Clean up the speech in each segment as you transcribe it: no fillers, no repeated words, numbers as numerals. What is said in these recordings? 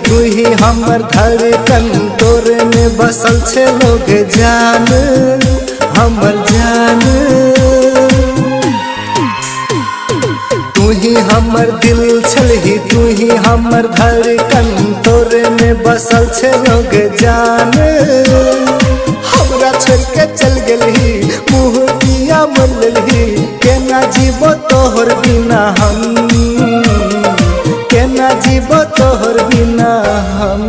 तू ही हमर धड़कन, तोरे में बसल छे लोग जान, हमर जान। तू ही हमर दिल छलही, तू ही हमर धड़कन, तोरे में बसल छे लोग जान। हमरा छोड़ के चल गेलही, मुँह दिया मललही, केना जीवो तोहर बिना हम, केना जीवो तोहर बिना हम।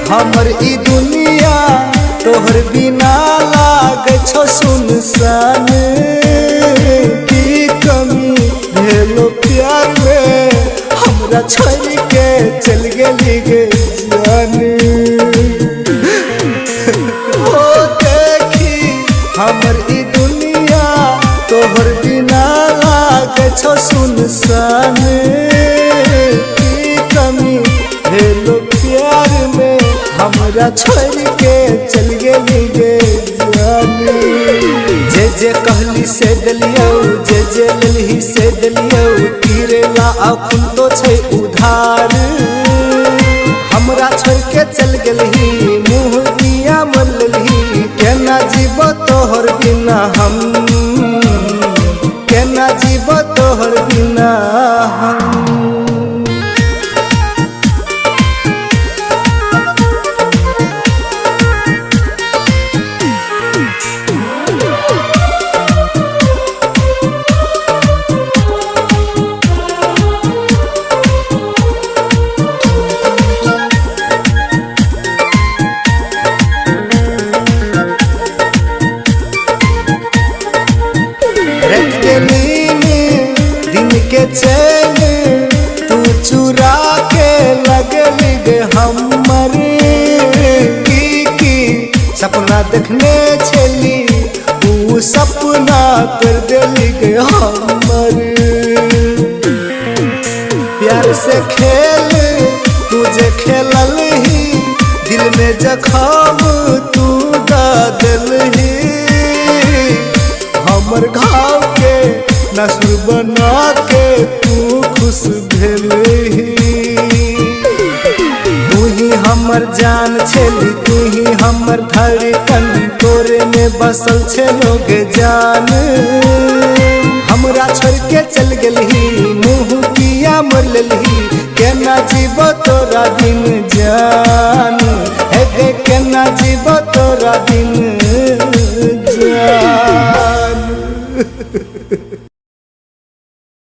हमर ई दुनिया तोहर बिना लागे छो सुनसान, की कमी भेलो प्यार में, हमरा छोड़ के चल गेली गे जान। ओ देखी हमर ई दुनिया तोहर बिना लागे छो सुनसान, की कमी भेलो प्यार में, हमरा छोड़ के चल गेली गे जान। जे जे कहली से दलियो, जे जे ललही से दलियो, तीरे ला अखुन तो छै उधार। हमरा छोड़ के चल गेलही, मुँह दिया मललही, केना जीवो तोहर बिना हम, केना जीवो तोहर बिना हम। दिन के चैन तू चुरा के लगली गे हमर, की सपना देखने छली, तू सपना कर देली गे हमर। प्यार से खेल तुझे खेलल ही, दिल में जखम तू दा दिलही, हमर घाव के नसुर बना के तू खुश भेलही। तू ही हमर जान छेली, तू ही हमर धड़कन, तोरे में बसल छे लोग जान। हमरा छोड़ के चल गेलही, मुँह किया मरलही, केना जीवो तोरा बिन जान, हे केना जीवो तोरा बिन जान।